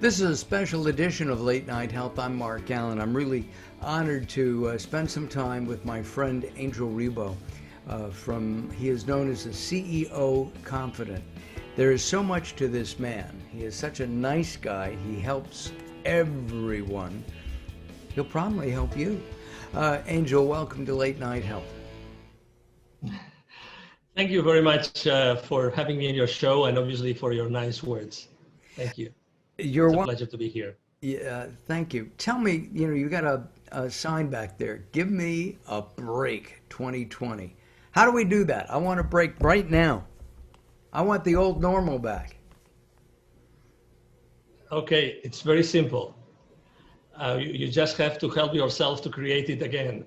This is a special edition of Late Night Health. I'm Mark Allen. I'm really honored to spend some time with my friend Angel Ribo. He is known as the CEO Confidant. There is so much to this man. He is such a nice guy. He helps everyone. He'll probably help you. Angel, welcome to Late Night Health. Thank you very much for having me in your show and obviously for your nice words. Thank you. It's a pleasure to be here. Yeah, thank you. Tell me, you got a sign back there. Give me a break 2020. How do we do that? I want a break right now. I want the old normal back. Okay, it's very simple. You just have to help yourself to create it again,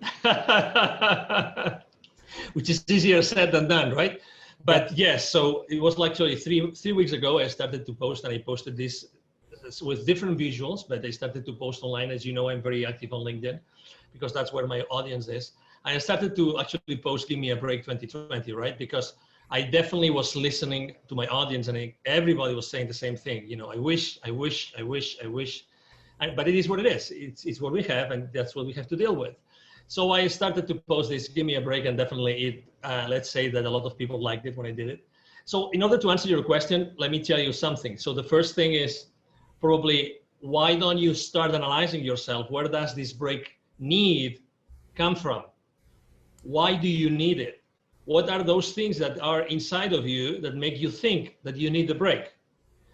which is easier said than done, right? But yes, so it was actually three weeks ago I started to post, and I posted this with different visuals, but I started to post online. As you know, I'm very active on LinkedIn because that's where my audience is. I started to actually post "Give Me a Break 2020," right? Because I definitely was listening to my audience, and everybody was saying the same thing. I wish. But it is what it is. It's what we have, and that's what we have to deal with. So I started to post this "Give Me a Break," and definitely let's say that a lot of people liked it when I did it. So in order to answer your question, let me tell you something. So the first thing is probably, why don't you start analyzing yourself? Where does this break need come from? Why do you need it? What are those things that are inside of you that make you think that you need the break?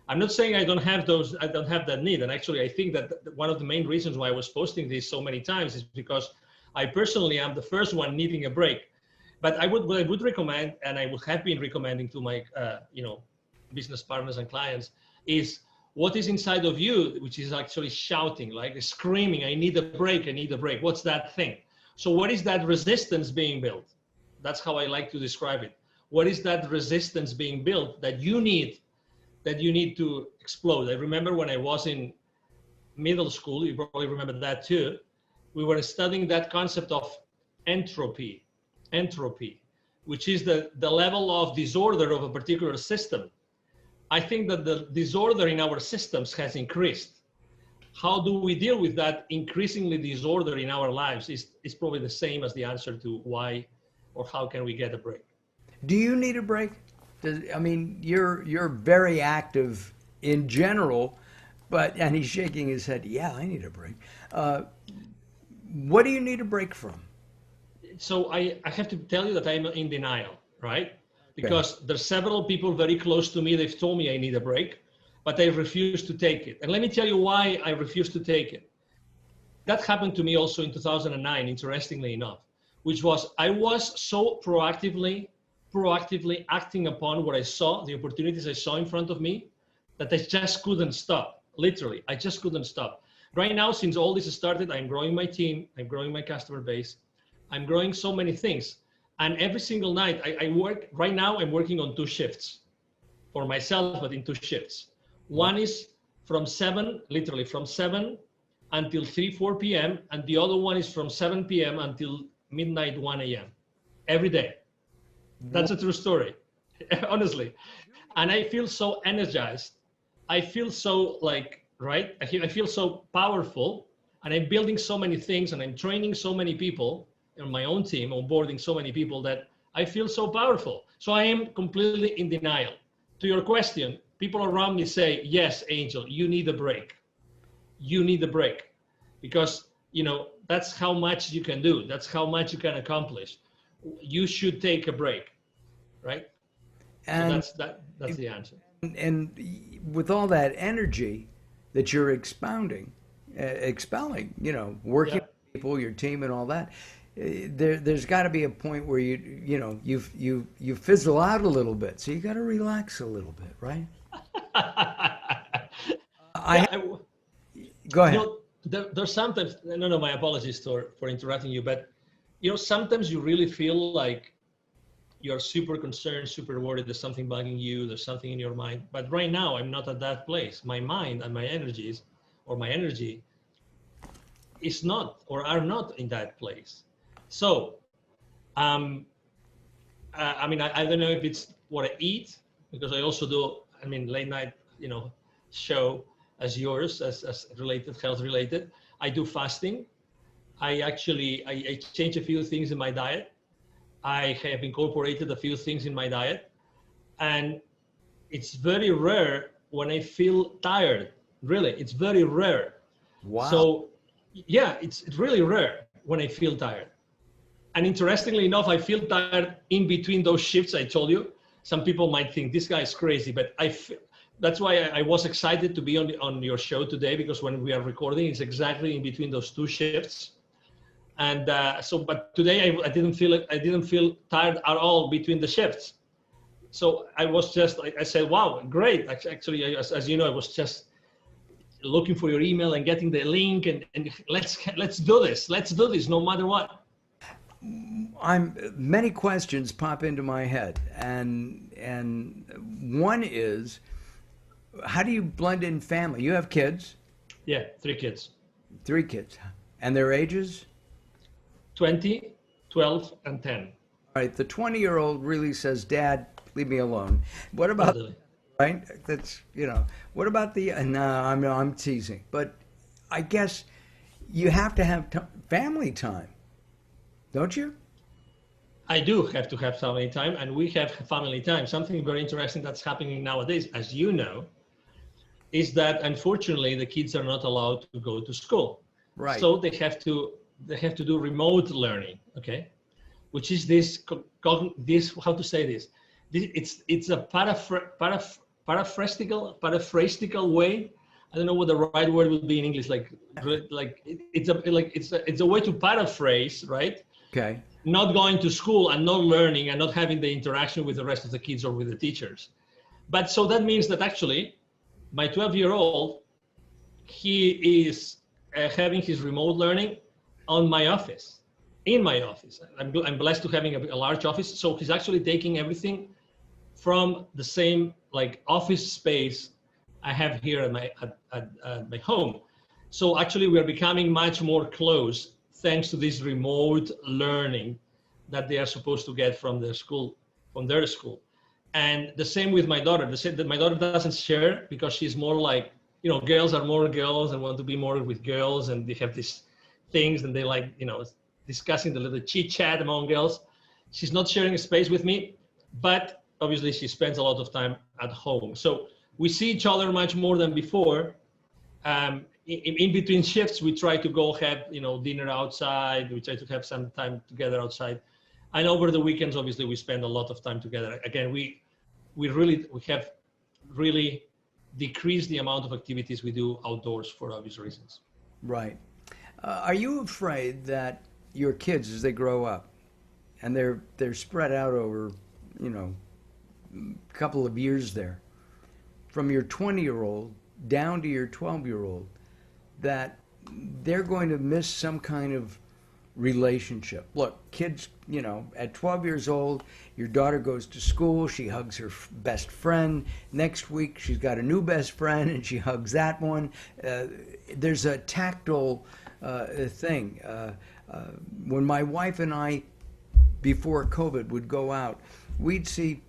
I'm not saying I don't have that need. And actually, I think that one of the main reasons why I was posting this so many times is because I personally am the first one needing a break. But what I would recommend, and I would have been recommending to my business partners and clients, is what is inside of you, which is actually shouting, like screaming, I need a break, I need a break. What's that thing? So what is that resistance being built? That's how I like to describe it. What is that resistance being built that you need to explode? I remember when I was in middle school, you probably remember that too, we were studying that concept of entropy, which is the level of disorder of a particular system. I think that the disorder in our systems has increased. How do we deal with that increasingly disorder in our lives is probably the same as the answer to why or how can we get a break. Do you need a break? You're very active in general, and he's shaking his head. Yeah, I need a break. What do you need a break from? So I have to tell you that I'm in denial, right? Because there's several people very close to me, they've told me I need a break, but I refuse to take it. And let me tell you why I refuse to take it. That happened to me also in 2009, interestingly enough, which was I was so proactively acting upon what I saw, the opportunities I saw in front of me, that I just couldn't stop. Literally, I just couldn't stop. Right now, since all this started, I'm growing my team, I'm growing my customer base, I'm growing so many things. And every single night I work, right now I'm working on 2 shifts for myself, but in 2 shifts. One is from 7 until 4 p.m. And the other one is from 7 p.m. until midnight, 1 a.m. every day. That's a true story, honestly. And I feel so energized. I feel so right? I feel so powerful, and I'm building so many things, and I'm training so many people on my own team, onboarding so many people that I feel so powerful. So I am completely in denial. To your question, people around me say, yes, Angel, you need a break. You need a break because, that's how much you can do. That's how much you can accomplish. You should take a break, right? And so that's the answer. And with all that energy that you're expelling, working with people, your team, and all that, there's got to be a point where you fizzle out a little bit. So you got to relax a little bit, right? Go ahead. There's sometimes, no, my apologies for interrupting you, but sometimes you really feel like you're super concerned, super worried, there's something bugging you, there's something in your mind. But right now, I'm not at that place. My mind and my energy is not or are not in that place. So, I don't know if it's what I eat, because I also do, late night, show as yours, as related, health related. I do fasting. I change a few things in my diet. I have incorporated a few things in my diet, and it's very rare when I feel tired. Really, it's very rare. Wow. So yeah, it's really rare when I feel tired. And interestingly enough, I feel tired in between those shifts I told you. Some people might think this guy is crazy, but that's why I was excited to be on your show today, because when we are recording, it's exactly in between those two shifts. And but today I didn't feel it. I didn't feel tired at all between the shifts. So I was just, I said, wow, great. Actually, as you know, I was just looking for your email and getting the link, and let's do this. Let's do this no matter what. Many questions pop into my head, and one is, how do you blend in family? You have kids, Yeah, 3 kids, 3 kids, and their ages? 20, 12, and 10. All right, the 20-year-old really says, "Dad, leave me alone." What about, Totally. right? That's, what about the, no, I'm teasing, but I guess you have to have family time, don't you? I do have to have family time, and we have family time. Something very interesting that's happening nowadays, as you know, is that unfortunately the kids are not allowed to go to school. Right. So they have to do remote learning, okay? Which is this how to say this? It's a paraphrasetical way. I don't know what the right word would be in English. It's a way to paraphrase, right? Okay. Not going to school and not learning and not having the interaction with the rest of the kids or with the teachers. But so that means that actually my 12-year-old, he is having his remote learning on my office, in my office. I'm blessed to having a large office. So he's actually taking everything from the same like office space I have here at my home. So actually we're becoming much more close thanks to this remote learning that they are supposed to get from their school. And the same with my daughter. The same that my daughter doesn't share because she's more like, girls are more girls and want to be more with girls, and they have these things and they like, discussing the little chit chat among girls. She's not sharing a space with me, but obviously she spends a lot of time at home. So we see each other much more than before. In between shifts, we try to go have, dinner outside. We try to have some time together outside. And over the weekends, obviously, we spend a lot of time together. Again, we have really decreased the amount of activities we do outdoors for obvious reasons. Right. Are you afraid that your kids, as they grow up, and they're spread out over, a couple of years there, from your 20-year-old down to your 12-year-old, that they're going to miss some kind of relationship? Look, kids, at 12 years old, your daughter goes to school, she hugs her best friend. Next week, she's got a new best friend, and she hugs that one. There's a tactile thing. When my wife and I, before COVID, would go out, we'd see,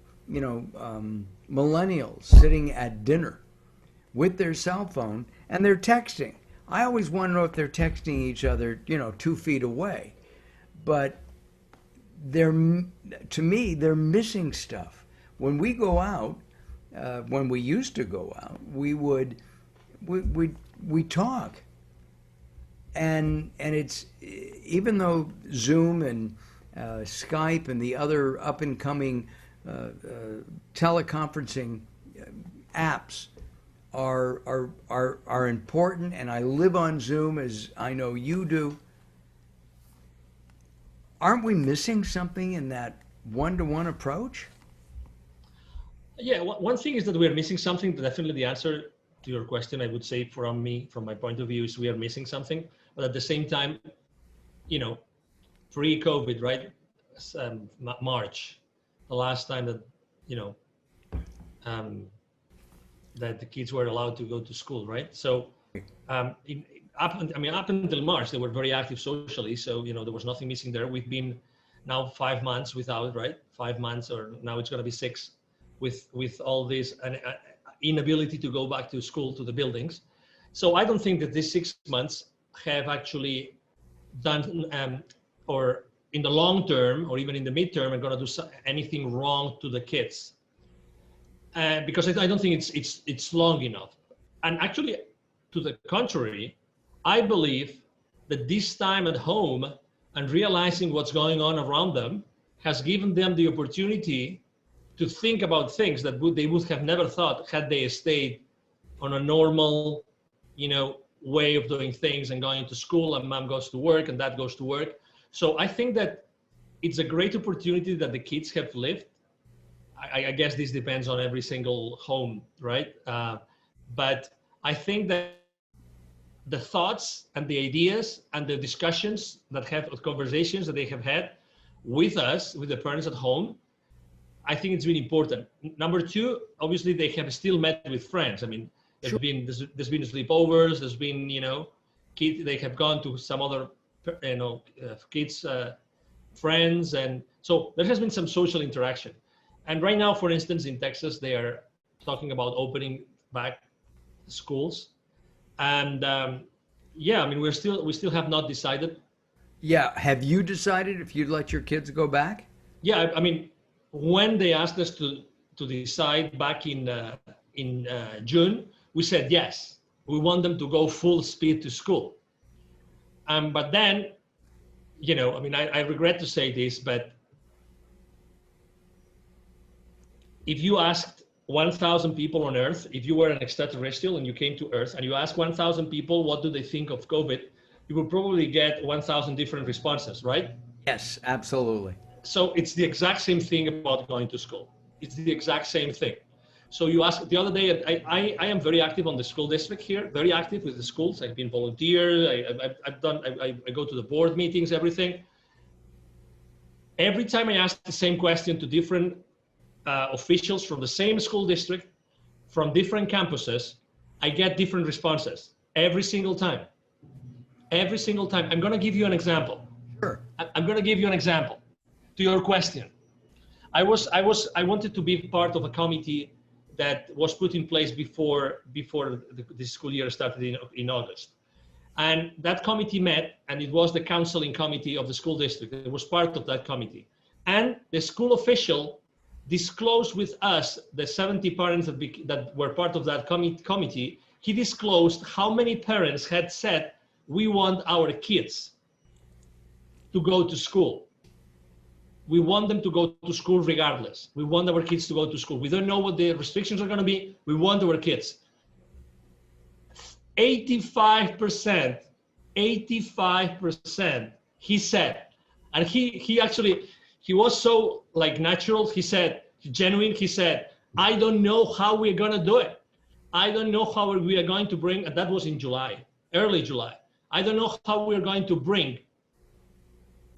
millennials sitting at dinner with their cell phone, and they're texting. I always want to know if they're texting each other, 2 feet away. But to me, they're missing stuff. When we go out, when we used to go out, we talk. And it's, even though Zoom and Skype and the other up and coming teleconferencing apps are important, and I live on Zoom, as I know you do. Aren't we missing something in that one-to-one approach? Yeah, one thing is that we're missing something. Definitely the answer to your question, I would say from my point of view, is we are missing something. But at the same time, pre-COVID, right? March, the last time that, that the kids were allowed to go to school, right? So up until March, they were very active socially. So, there was nothing missing there. We've been now 5 months without, right? 5 months, or now it's going to be 6 with all this inability to go back to school, to the buildings. So I don't think that these 6 months have actually done, or in the long term, or even in the midterm, are going to do anything wrong to the kids. Because I don't think it's long enough. And actually, to the contrary, I believe that this time at home and realizing what's going on around them has given them the opportunity to think about things that they would have never thought had they stayed on a normal, way of doing things and going to school, and mom goes to work and dad goes to work. So I think that it's a great opportunity that the kids have lived. I guess this depends on every single home, right? But I think that the thoughts and the ideas and the discussions conversations that they have had with us, with the parents at home, I think it's really important. Number two, obviously they have still met with friends. I mean, there's been sleepovers, there's been, kids, they have gone to some other, kids, friends. And so there has been some social interaction. And right now, for instance, in Texas, they are talking about opening back schools. And yeah, I mean, we still have not decided. Yeah. Have you decided if you'd let your kids go back? Yeah, I mean, when they asked us to decide back in June, we said yes. We want them to go full speed to school. But then, I mean, I regret to say this, but if you asked 1,000 people on Earth, if you were an extraterrestrial and you came to Earth and you asked 1,000 people what do they think of COVID, you would probably get 1,000 different responses, right? Yes, absolutely. So it's the exact same thing about going to school. It's the exact same thing. So you asked the other day, I am very active on the school district here, very active with the schools. I've been volunteer. I go to the board meetings, everything. Every time I ask the same question to different officials from the same school district, from different campuses, I get different responses every single time. Every single time. I'm going to give you an example. Sure. I'm going to give you an example to your question. I wanted to be part of a committee that was put in place before the school year started in August. And that committee met, and it was the counseling committee of the school district. It was part of that committee. And the school official disclosed with us, the 70 parents that were part of that committee, he disclosed how many parents had said, we want our kids to go to school. We want them to go to school regardless. We want our kids to go to school. We don't know what the restrictions are going to be. We want our kids. 85%, he said, and he was so natural. He said, genuine. He said, I don't know how we're going to do it. I don't know how we are going to bring, and that was in July, early July. I don't know how we're going to bring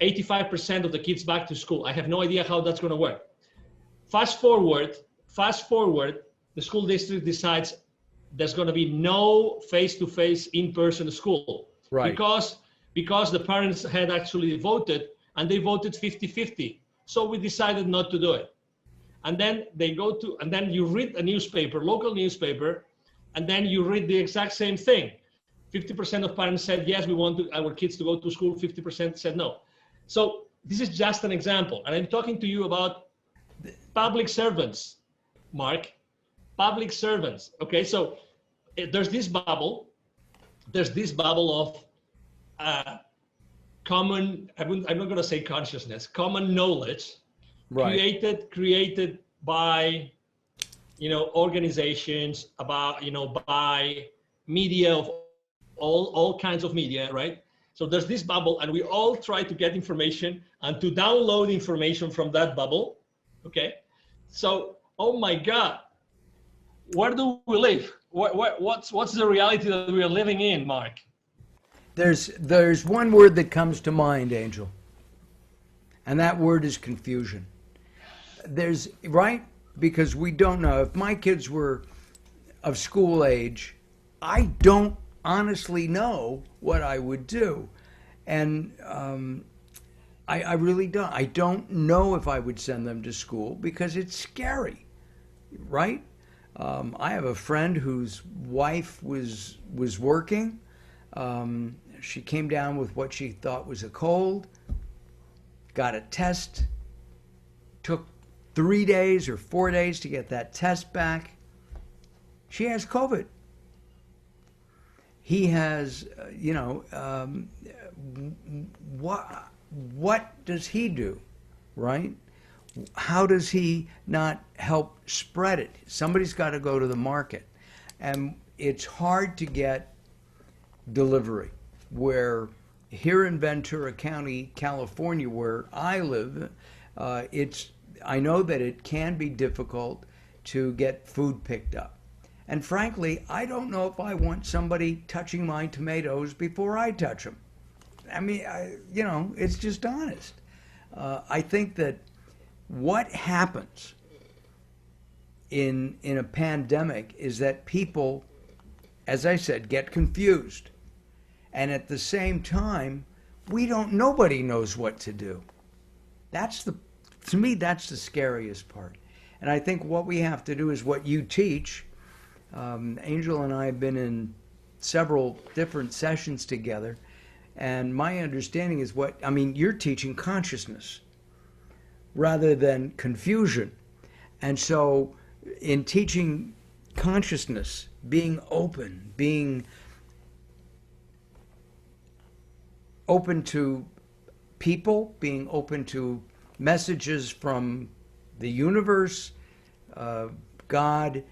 85% of the kids back to school. I have no idea how that's going to work. Fast forward, the school district decides there's going to be no face-to-face in-person school. Right. Because the parents had actually voted, and they voted 50-50. So we decided not to do it. And then and then you read a newspaper, local newspaper, and then you read the exact same thing. 50% of parents said, yes, we want our kids to go to school. 50% said no. So this is just an example. And I'm talking to you about public servants, Mark, public servants. Okay, so there's this bubble of common, I'm not going to say consciousness, common knowledge, right, created by, organizations, by media of all kinds of media, right? So there's this bubble, and we all try to get information and to download information from that bubble, okay? So, oh my God, where do we live? What's the reality that we are living in, Mark? There's one word that comes to mind, Angel, and that word is confusion. Right? Because we don't know. If my kids were of school age, I don't honestly know what I would do. And I really don't. I don't know if I would send them to school because it's scary, right? I have a friend whose wife was working. She came down with what she thought was a cold, got a test, took 3 days or 4 days to get that test back. She has COVID. He has, what does he do, right? How does he not help spread it? Somebody's got to go to the market. And it's hard to get delivery. Where here in Ventura County, California, where I live, I know that it can be difficult to get food picked up. And frankly, I don't know if I want somebody touching my tomatoes before I touch them. I mean, it's just honest. I think that what happens in a pandemic is that people, as I said, get confused. And at the same time, nobody knows what to do. To me, that's the scariest part. And I think what we have to do is what you teach. Angel and I have been in several different sessions together. And my understanding is you're teaching consciousness rather than confusion. And so in teaching consciousness, being open to people, being open to messages from the universe, God,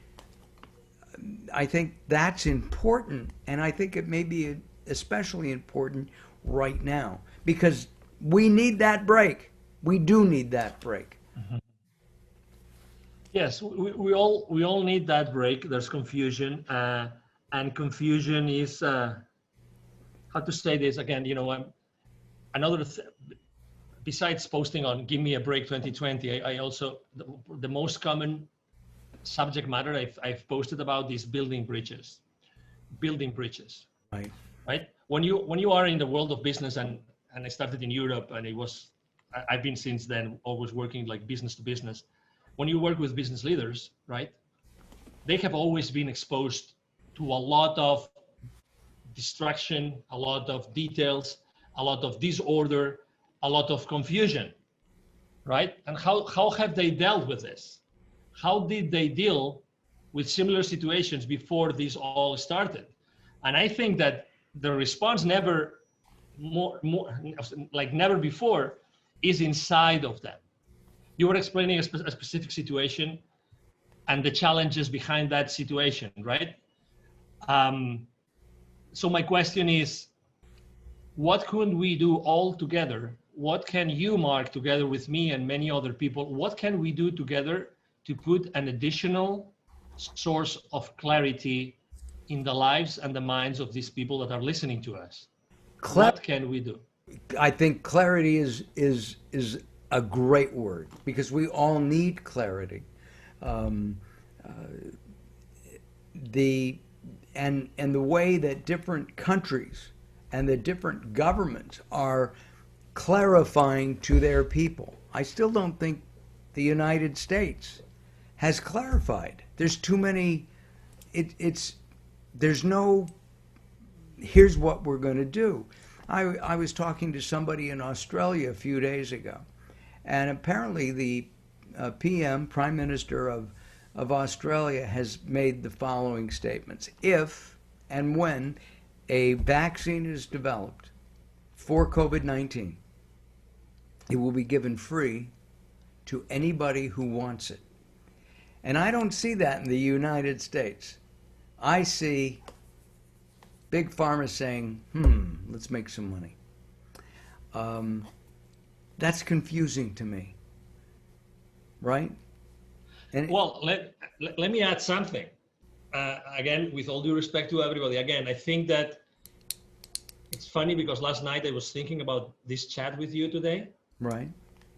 I think that's important. And I think it may be especially important right now because we need that break. We do need that break. Mm-hmm. Yes, we all need that break. There's confusion, and confusion is how to say this again. Besides posting on "Give Me a Break 2020," I also the most common subject matter I've posted about is building bridges. Right. When you are in the world of business, and I started in Europe, and I've been since then always working like business to business. When you work with business leaders, right, they have always been exposed to a lot of distraction, a lot of details, a lot of disorder, a lot of confusion, right? And how have they dealt with this? How did they deal with similar situations before this all started? And I think that the response never before is inside of them. You were explaining a specific situation and the challenges behind that situation, right? So my question is, what could we do all together? What can you, Mark, together with me and many other people, what can we do together to put an additional source of clarity in the lives and the minds of these people that are listening to us? What can we do? I think clarity is a great word because we all need clarity. The way that different countries and the different governments are clarifying to their people. I still don't think the United States has clarified. There's too many. There's no. Here's what we're going to do. I was talking to somebody in Australia a few days ago, and apparently the PM, Prime Minister of Australia, has made the following statements. If and when a vaccine is developed for COVID-19, it will be given free to anybody who wants it. And I don't see that in the United States. I see Big Pharma saying, let's make some money. That's confusing to me, right? And well, let me add something. Again, with all due respect to everybody, again, I think that it's funny because last night I was thinking about this chat with you today. Right.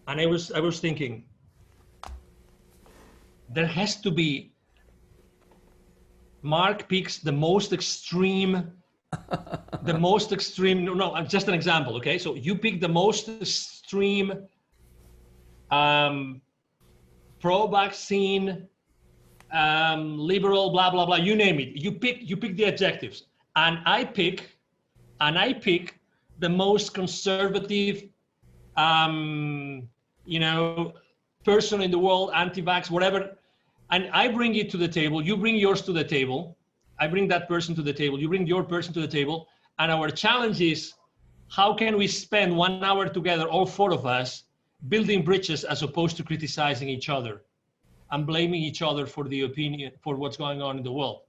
And I was thinking, there has to be, Mark picks the most extreme, no, just an example, okay? So you pick the most extreme pro-vaccine liberal, blah, blah, blah, you name it. You pick the adjectives. And I pick the most conservative, person in the world, anti-vax, whatever. And I bring it to the table. You bring yours to the table. I bring that person to the table. You bring your person to the table. And our challenge is, how can we spend 1 hour together, all four of us, building bridges as opposed to criticizing each other and blaming each other for the opinion, for what's going on in the world?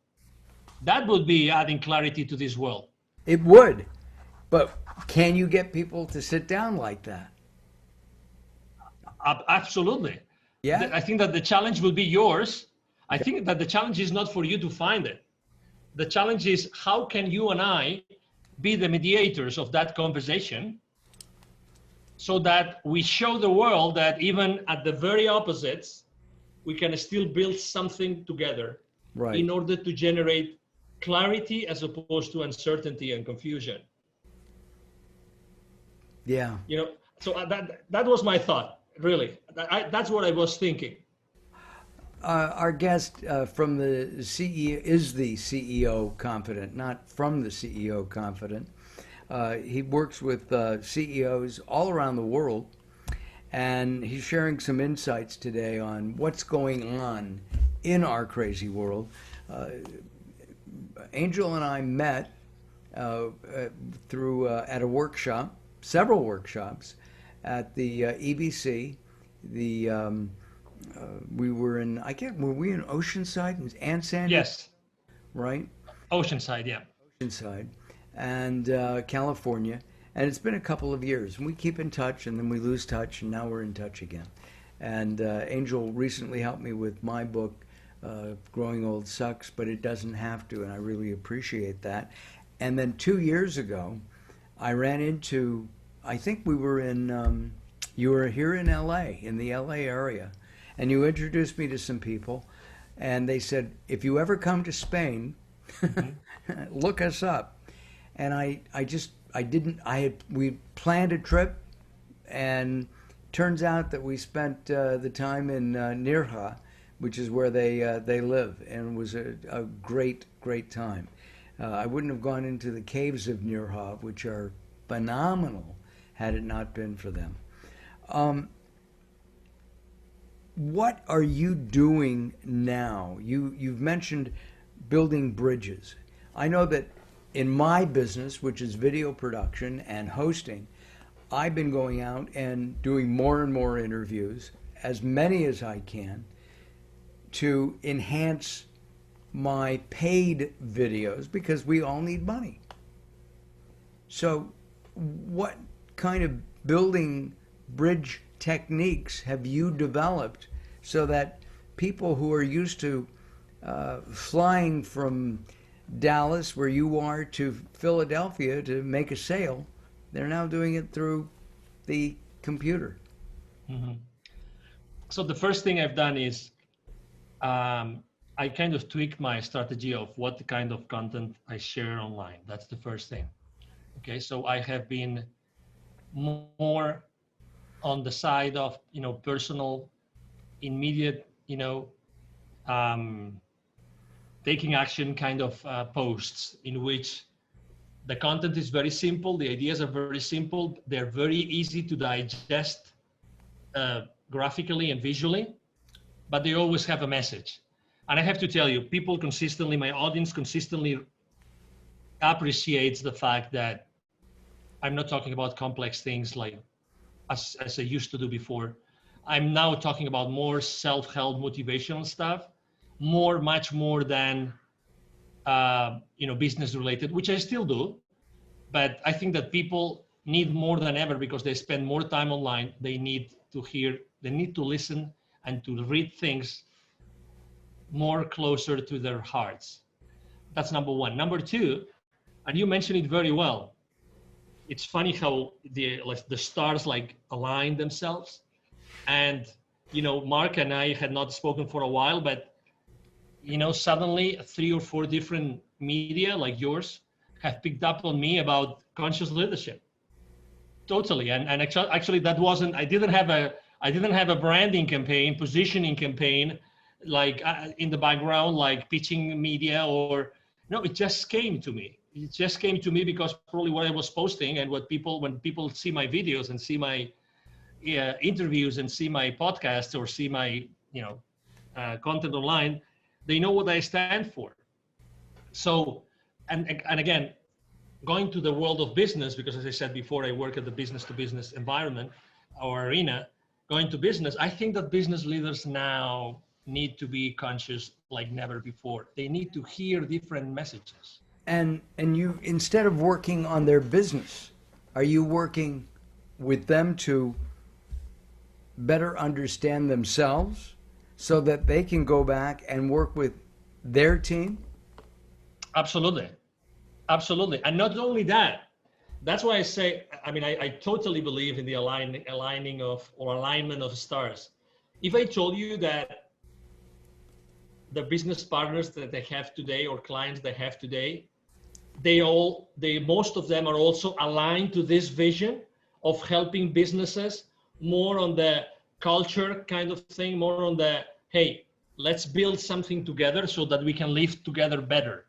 That would be adding clarity to this world. It would. But can you get people to sit down like that? Absolutely. Yeah. I think that the challenge will be yours. I think that the challenge is not for you to find it. The challenge is, how can you and I be the mediators of that conversation so that we show the world that even at the very opposites, we can still build something together, right, in order to generate clarity as opposed to uncertainty and confusion. Yeah. So that was my thought, really. That's what I was thinking. Our guest from the CEO is the CEO Confidant, not from the CEO Confidant. He works with CEOs all around the world, and he's sharing some insights today on what's going on in our crazy world. Angel and I met through at a workshop, several workshops at the EBC. We were in, were we in Oceanside and Sandy? Yes. Right? Oceanside, yeah. Oceanside and California. And it's been a couple of years. And we keep in touch, and then we lose touch, and now we're in touch again. And Angel recently helped me with my book, Growing Old Sucks, but it doesn't have to, and I really appreciate that. And then 2 years ago, I ran into, I think we were in, you were here in LA, in the LA area, and you introduced me to some people, and they said, if you ever come to Spain, look us up. And we planned a trip, and turns out that we spent the time in Nirja, which is where they live, and it was a great time. I wouldn't have gone into the caves of Nirja, which are phenomenal, had it not been for them. What are you doing now? You've mentioned building bridges. I know that in my business, which is video production and hosting, I've been going out and doing more and more interviews, as many as I can, to enhance my paid videos, because we all need money. So what kind of building bridge techniques have you developed so that people who are used to flying from Dallas, where you are, to Philadelphia to make a sale, they're now doing it through the computer? Mm-hmm. So the first thing I've done is I kind of tweak my strategy of what kind of content I share online. That's the first thing. Okay, so I have been more on the side of, personal, immediate, taking action kind of posts, in which the content is very simple, the ideas are very simple, they're very easy to digest graphically and visually, but they always have a message. And I have to tell you, people consistently, my audience consistently appreciates the fact that I'm not talking about complex things like as I used to do before. I'm now talking about more self-help motivational stuff, much more than business related, which I still do. But I think that people need more than ever, because they spend more time online. They need to hear, they need to listen and to read things more closer to their hearts. That's number one. Number two, and you mentioned it very well, it's funny how the stars align themselves. And, Mark and I had not spoken for a while, but, suddenly 3 or 4 different media like yours have picked up on me about conscious leadership. Totally. And actually that wasn't, I didn't have a branding campaign, positioning campaign like in the background, like pitching media, or no, it just came to me. It just came to me because probably what I was posting and when people see my videos and see my interviews and see my podcasts or see my content online, they know what I stand for. So, and again, going to the world of business, because as I said before, I work at the business to business environment or arena. Going to business, I think that business leaders now need to be conscious like never before. They need to hear different messages. And you, instead of working on their business, are you working with them to better understand themselves so that they can go back and work with their team? Absolutely. Absolutely. And not only that, that's why I say, I mean, I totally believe in the alignment of stars. If I told you that the business partners that they have today or clients they have today, most of them are also aligned to this vision of helping businesses more on the culture kind of thing, more on the, hey, let's build something together so that we can live together better,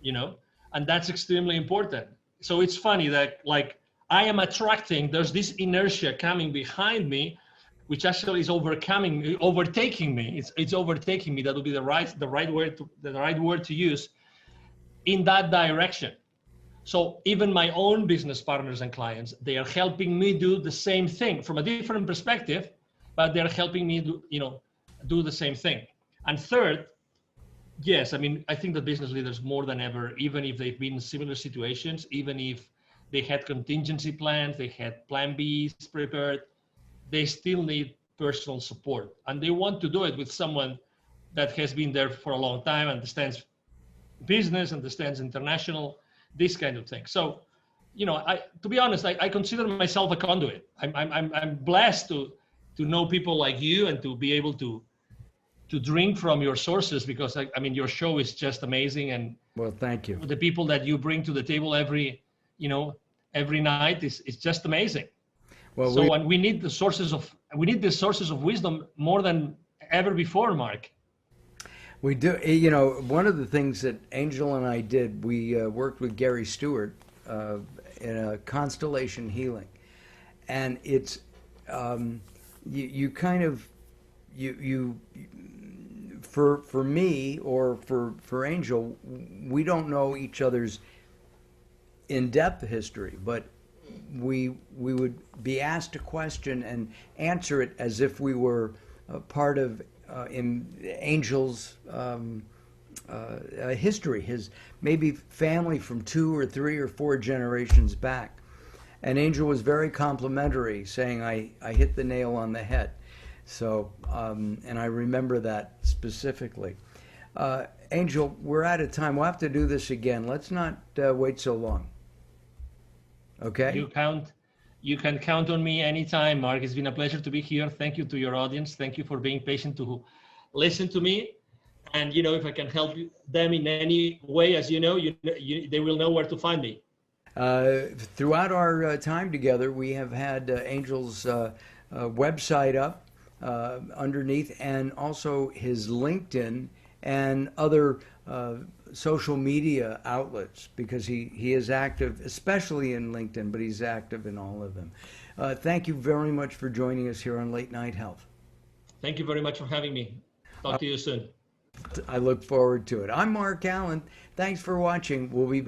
and that's extremely important. So it's funny that like I am attracting, there's this inertia coming behind me, which actually is overtaking me. It's overtaking me. That would be the right word to use, in that direction. So even my own business partners and clients, they are helping me do the same thing from a different perspective, but they're helping me do the same thing. And third, yes, I mean, I think that business leaders more than ever, even if they've been in similar situations, even if they had contingency plans, they had plan Bs prepared, they still need personal support. And they want to do it with someone that has been there for a long time, understands business, understands international, this kind of thing. So, to be honest, I consider myself a conduit. I'm blessed to know people like you and to be able to drink from your sources, because I mean your show is just amazing, and Well, thank you. the people that you bring to the table every night is just amazing. Well, So and we need the sources of wisdom more than ever before, Mark. we do. One of the things that Angel and I did, we worked with Gary Stewart in a constellation healing, and it's you kind of you for me or for Angel, we don't know each other's in-depth history, but we would be asked a question and answer it as if we were part of in Angel's history, his maybe family from 2 or 3 or 4 generations back. And Angel was very complimentary, saying I hit the nail on the head. So, and I remember that specifically. Angel, we're out of time. We'll have to do this again. Let's not wait so long. Okay? You can count on me anytime, Mark. It's been a pleasure to be here. Thank you to your audience. Thank you for being patient to listen to me. And, if I can help them in any way, as they will know where to find me. Throughout our time together, we have had Angel's website up underneath, and also his LinkedIn and other social media outlets, because he is active, especially in LinkedIn, but he's active in all of them. Thank you very much for joining us here on Late Night Health. Thank you very much for having me. Talk to you soon. I look forward to it. I'm Mark Allen. Thanks for watching. We'll be back.